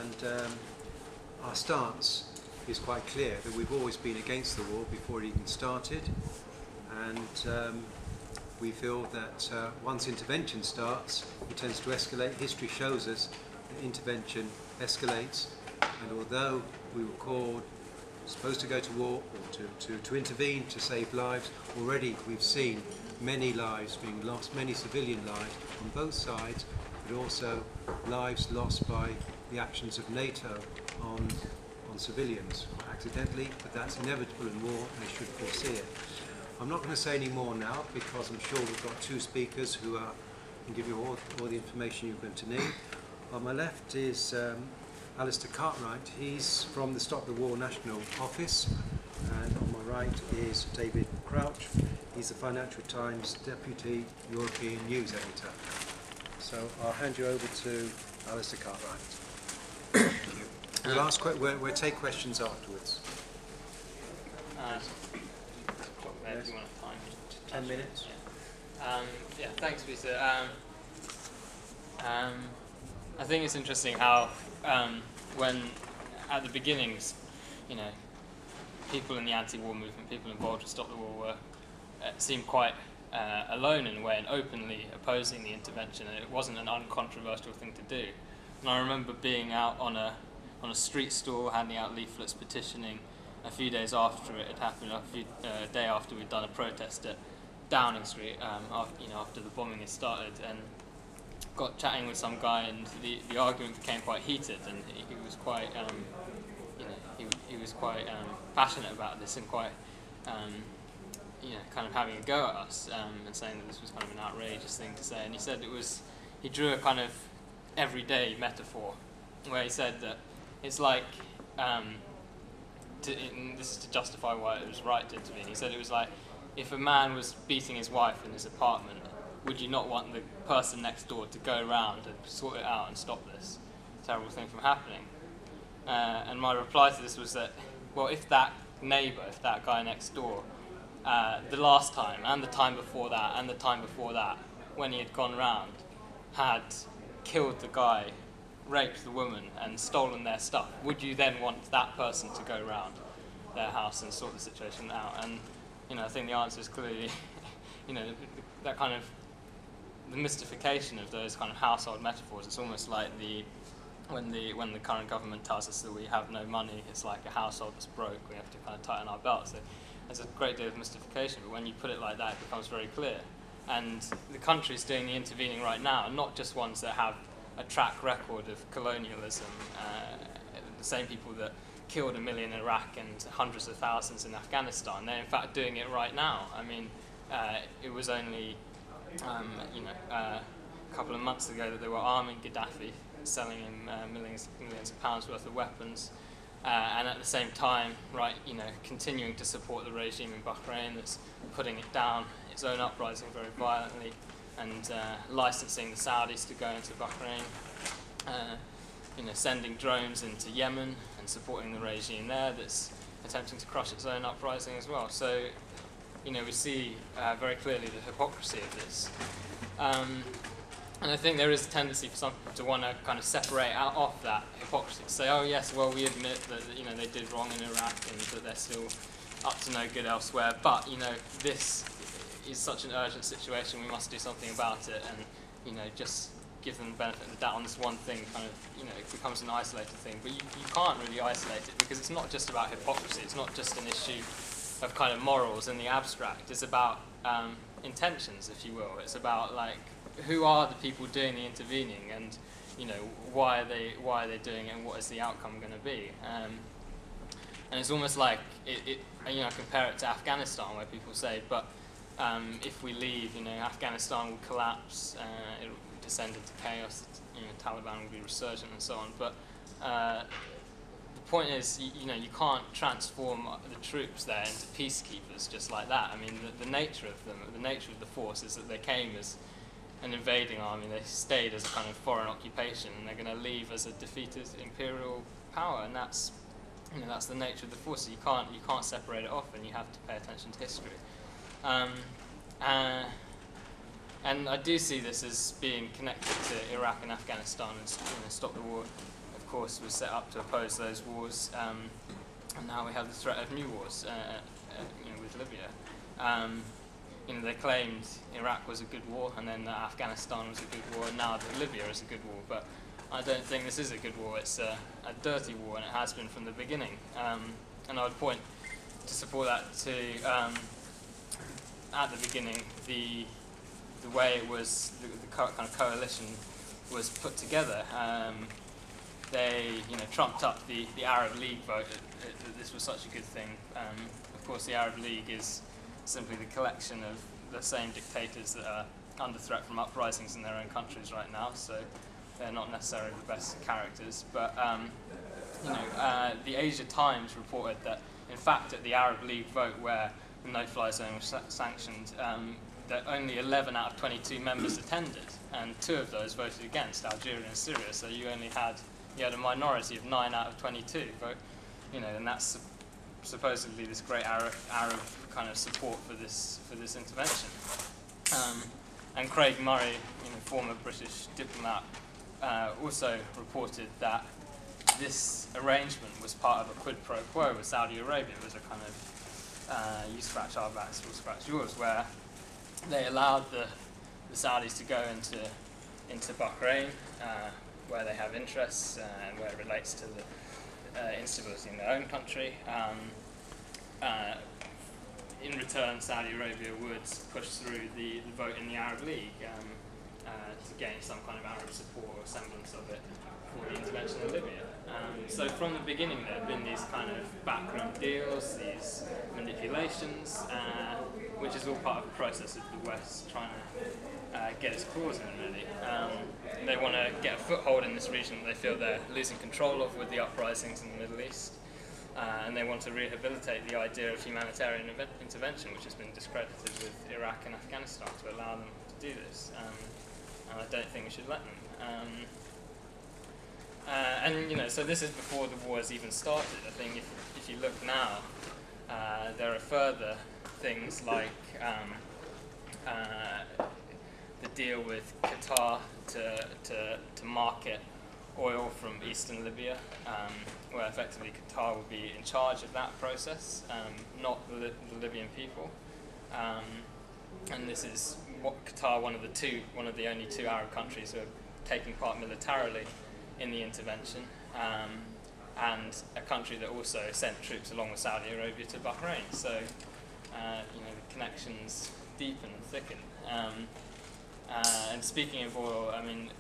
and our stance is quite clear that we've always been against the war before it even started, and we feel that once intervention starts, it tends to escalate. History shows us that intervention escalates, and although we were supposed to go to war or to intervene to save lives, already we've seen many lives being lost, many civilian lives on both sides, but also lives lost by the actions of NATO on civilians, accidentally, but that's inevitable in war and they should foresee it. I'm not going to say any more now because I'm sure we've got two speakers who can give you all the information you're going to need. On my left is Alistair Cartwright. He's from the Stop the War National Office, and on my right is David Crouch. He's the Financial Times Deputy European News Editor. So I'll hand you over to Alistair Cartwright. Thank you. We'll take questions afterwards. If you want to time 10 minutes. Yeah, thanks, Peter. I think it's interesting how when at the beginnings, people in the anti-war movement, people involved with Stop the War seemed quite alone in a way and openly opposing the intervention, and it wasn't an uncontroversial thing to do. And I remember being out on a street stall, handing out leaflets, petitioning a few days after it had happened, a day after we'd done a protest at Downing Street, after the bombing had started, and got chatting with some guy, and the argument became quite heated, and he was quite, he was quite passionate about this and quite, kind of having a go at us and saying that this was kind of an outrageous thing to say. And he said he drew a kind of everyday metaphor where he said that it's like, this is to justify why it was right to intervene. He said it was like if a man was beating his wife in his apartment, would you not want the person next door to go around and sort it out and stop this terrible thing from happening? And my reply to this was that, well, if that neighbour, if that guy next door, the last time and the time before that and the time before that, when he had gone round, had killed the guy, raped the woman and stolen their stuff, would you then want that person to go round their house and sort the situation out? And I think the answer is clearly that kind of the mystification of those kind of household metaphors. It's almost like when the current government tells us that we have no money, it's like a household that's broke, we have to kind of tighten our belts. So there's a great deal of mystification, but when you put it like that, it becomes very clear. And the countries doing the intervening right now are not just ones that have a track record of colonialism, the same people that killed 1 million in Iraq and hundreds of thousands in Afghanistan. They're in fact doing it right now. I mean, it was only a couple of months ago that they were arming Gaddafi, selling him millions of pounds worth of weapons, and at the same time, continuing to support the regime in Bahrain that's putting it down, its own uprising very violently, and licensing the Saudis to go into Bahrain, sending drones into Yemen and supporting the regime there that's attempting to crush its own uprising as well. So, we see very clearly the hypocrisy of this. And I think there is a tendency for some people to want to kind of separate off that hypocrisy, to say, oh yes, well, we admit that they did wrong in Iraq and that they're still up to no good elsewhere, but this is such an urgent situation, we must do something about it, and just give them the benefit of the doubt on this one thing. Kind of, it becomes an isolated thing, but you can't really isolate it, because it's not just about hypocrisy. It's not just an issue of kind of morals in the abstract. It's about intentions, if you will. It's about who are the people doing the intervening, and why are they doing it, and what is the outcome going to be? And it's almost like I compare it to Afghanistan, where people say, but if we leave, Afghanistan will collapse, it will descend into chaos, Taliban will be resurgent and so on. But the point is, you can't transform the troops there into peacekeepers just like that. I mean, the nature of them, the nature of the force is that they came as an invading army, they stayed as a kind of foreign occupation, and they're going to leave as a defeated imperial power, and that's the nature of the force. You can't separate it off, and you have to pay attention to history. And I do see this as being connected to Iraq and Afghanistan and Stop the War of course, was set up to oppose those wars, and now we have the threat of new wars, with Libya. They claimed Iraq was a good war, and then Afghanistan was a good war, and now that Libya is a good war. But I don't think this is a good war. It's a dirty war, and it has been from the beginning. And I would point to support that to, at the beginning, the way it was, the kind of coalition was put together. They, trumped up the Arab League vote that this was such a good thing. Of course, the Arab League is simply the collection of the same dictators that are under threat from uprisings in their own countries right now, so they're not necessarily the best characters. But the Asia Times reported that, in fact, at the Arab League vote where the no-fly zone was sanctioned, that only 11 out of 22 members attended, and 2 of those voted against, Algeria and Syria. So you had a minority of 9 out of 22 vote, and that's supposedly this great Arab kind of support for this intervention. And Craig Murray, former British diplomat, also reported that this arrangement was part of a quid pro quo with Saudi Arabia. It was a kind of you scratch our backs, we'll scratch yours, where they allowed the Saudis to go into Bahrain, where they have interests and where it relates to the instability in their own country. In return, Saudi Arabia would push through the vote in the Arab League to gain some kind of Arab support or semblance of it for the intervention in Libya. So from the beginning there have been these kind of backroom deals, these manipulations, which is all part of the process of the West trying to get its claws in, really. They want to get a foothold in this region that they feel they're losing control of with the uprisings in the Middle East. And they want to rehabilitate the idea of humanitarian intervention, which has been discredited with Iraq and Afghanistan, to allow them to do this. And I don't think we should let them. So this is before the war has even started. I think if you look now, there are further things like the deal with Qatar to market oil from eastern Libya, where effectively Qatar will be in charge of that process, not the Libyan people. And this is what Qatar, one of the only 2 Arab countries who are taking part militarily in the intervention, and a country that also sent troops along with Saudi Arabia to Bahrain. So the connections deepen and thicken. And speaking of oil, I mean,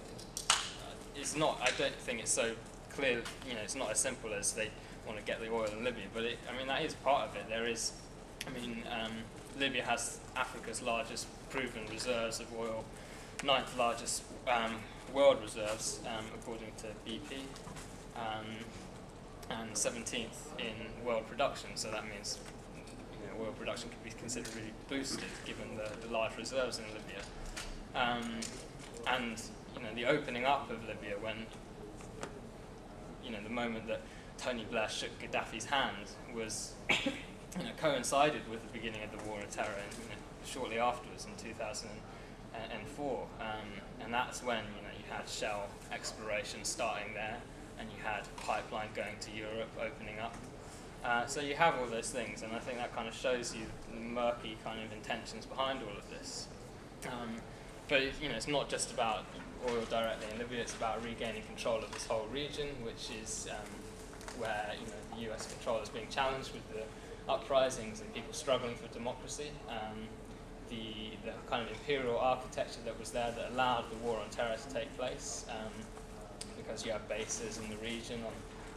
I don't think it's so clear, it's not as simple as they want to get the oil in Libya, but that is part of it. Libya has Africa's largest proven reserves of oil, 9th largest world reserves, according to BP, and 17th in world production, so that means oil production could be considerably boosted given the large reserves in Libya. And the opening up of Libya, when the moment that Tony Blair shook Gaddafi's hand, was coincided with the beginning of the war on terror, and shortly afterwards in 2004, and that's when you had Shell exploration starting there, and you had pipeline going to Europe, opening up. So you have all those things, and I think that kind of shows you the murky kind of intentions behind all of this. But it's not just about oil directly in Libya, it's about regaining control of this whole region, which is where the US control is being challenged with the uprisings and people struggling for democracy. The kind of imperial architecture that was there that allowed the war on terror to take place, because you have bases in the region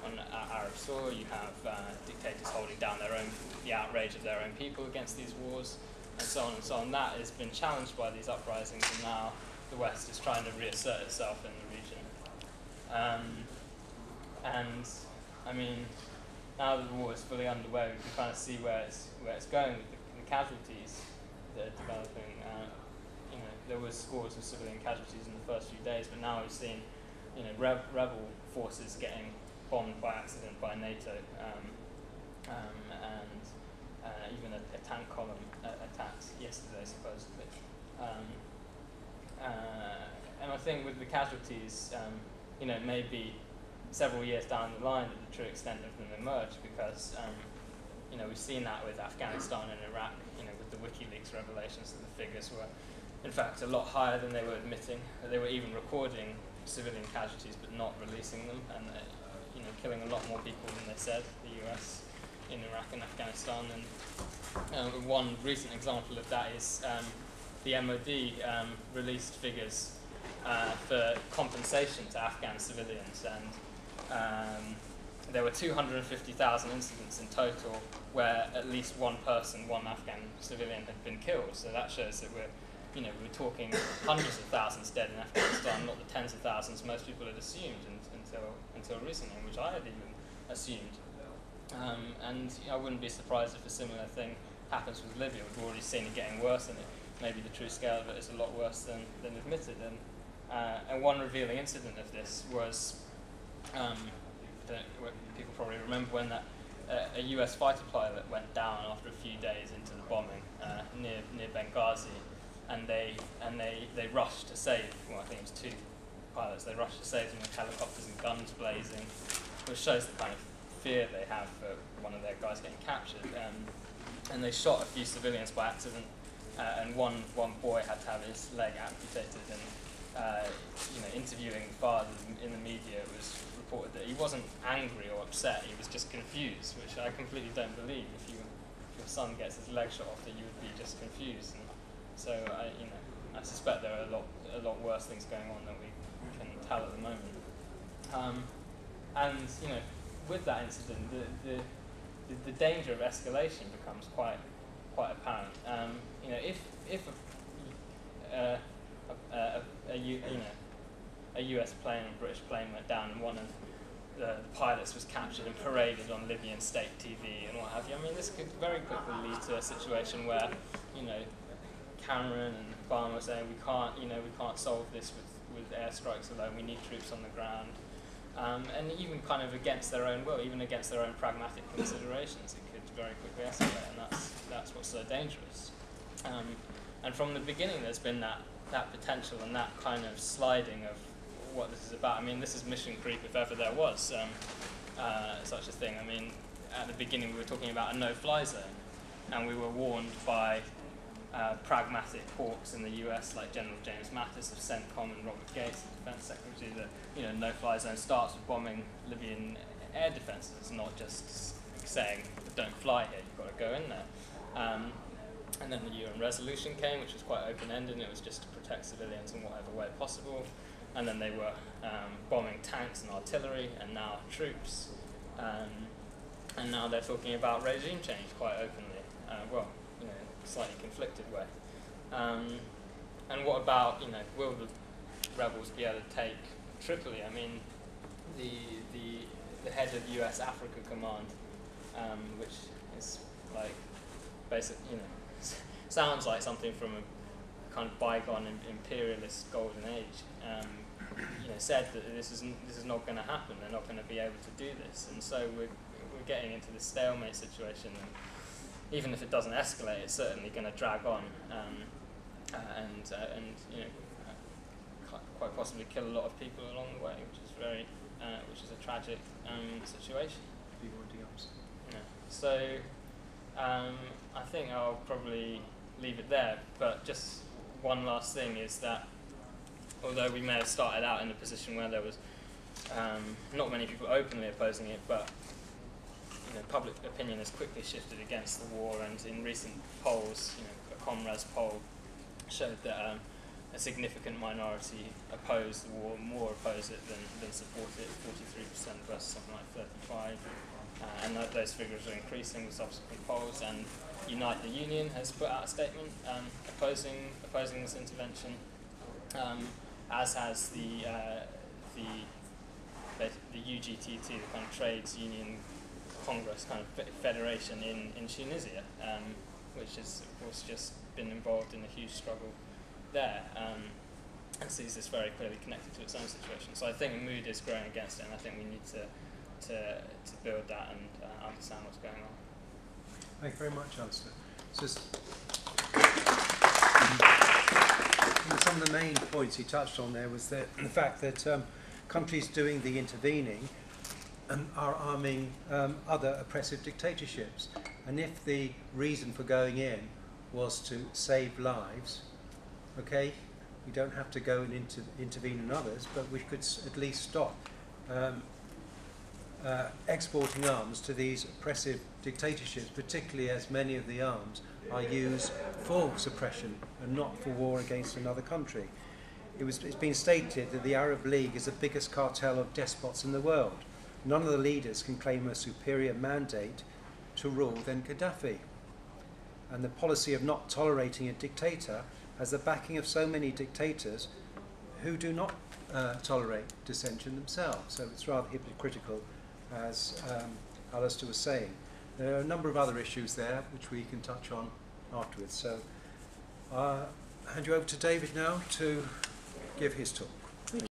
on Arab soil, you have dictators holding down the outrage of their own people against these wars, and so on and so on. That has been challenged by these uprisings, and now the West is trying to reassert itself in the region. Now that the war is fully underway, we can kind of see where it's going with the casualties that are developing. There was scores of civilian casualties in the first few days, but now we've seen, rebel forces getting bombed by accident by NATO, and even a tank column attacked yesterday, supposedly. And I think with the casualties, it may be several years down the line that the true extent of them emerged, because we've seen that with Afghanistan and Iraq, with the WikiLeaks revelations that the figures were in fact a lot higher than they were admitting. They were even recording civilian casualties but not releasing them, and killing a lot more people than they said, the US, in Iraq and Afghanistan. And one recent example of that is the MOD released figures for compensation to Afghan civilians, and there were 250,000 incidents in total where at least one Afghan civilian had been killed. So that shows that we're talking hundreds of thousands dead in Afghanistan, not the tens of thousands most people had assumed until recently, which I had even assumed. And I wouldn't be surprised if a similar thing happens with Libya. We've already seen it getting worse, and maybe the true scale of it is a lot worse than admitted. And one revealing incident of this was, people probably remember when a US fighter pilot went down after a few days into the bombing near Benghazi, and they rushed to save. Well, I think it was two pilots. They rushed to save them with helicopters and guns blazing, which shows the kind of fear they have for one of their guys getting captured. And they shot a few civilians by accident, and one boy had to have his leg amputated. And interviewing the father in the media, it was reported that he wasn't angry or upset, he was just confused, which I completely don't believe. If your son gets his leg shot off, that you would be just confused. And so I suspect there are a lot worse things going on than we can tell at the moment. And with that incident, the danger of escalation becomes quite apparent. If a US plane or British plane went down and one of the pilots was captured and paraded on Libyan state TV and what have you, I mean, this could very quickly lead to a situation where Cameron and Obama saying we can't solve this with airstrikes alone. We need troops on the ground, and even kind of against their own will, even against their own pragmatic considerations, it could very quickly escalate, and that's what's so dangerous. And from the beginning, there's been that potential and that kind of sliding of what this is about. I mean, this is mission creep if ever there was such a thing. I mean, at the beginning we were talking about a no-fly zone, and we were warned by pragmatic hawks in the US like General James Mattis of CENTCOM and Robert Gates, the Defense Secretary, that no-fly zone starts with bombing Libyan air defences, not just saying don't fly here, you've got to go in there. And then the UN resolution came, which was quite open-ended, and it was just to protect civilians in whatever way possible. And then they were bombing tanks and artillery, and now troops. And now they're talking about regime change quite openly, in a slightly conflicted way. And what about, will the rebels be able to take Tripoli? I mean, the head of US Africa Command, which is like basic, sounds like something from a kind of bygone imperialist golden age. Said that this is not going to happen. They're not going to be able to do this, and so we're getting into this stalemate situation. And even if it doesn't escalate, it's certainly going to drag on, and quite possibly kill a lot of people along the way, which is a tragic situation. Yeah. So I think I'll probably leave it there. But just one last thing is that although we may have started out in a position where there was not many people openly opposing it, but public opinion has quickly shifted against the war, and in recent polls, a Comres poll showed that a significant minority oppose the war, more oppose it than support it, 43% versus something like 35%. And those figures are increasing with subsequent polls, and Unite the Union has put out a statement opposing this intervention, as has the UGTT, the kind of trades union congress kind of federation in Tunisia, which has of course just been involved in a huge struggle there, and sees this very clearly connected to its own situation. So I think the mood is growing against it, and I think we need to build that and understand what's going on. Thank you very much, Alistair. So some of the main points he touched on there was the fact that countries doing the intervening are arming other oppressive dictatorships. And if the reason for going in was to save lives, okay, we don't have to go and intervene in others, but we could at least stop exporting arms to these oppressive dictatorships, particularly as many of the arms are used for suppression and not for war against another country. It's been stated that the Arab League is the biggest cartel of despots in the world. None of the leaders can claim a superior mandate to rule than Gaddafi. And the policy of not tolerating a dictator has the backing of so many dictators who do not tolerate dissension themselves. So it's rather hypocritical, as Alistair was saying. There are a number of other issues there which we can touch on afterwards. So I'll hand you over to David now to give his talk.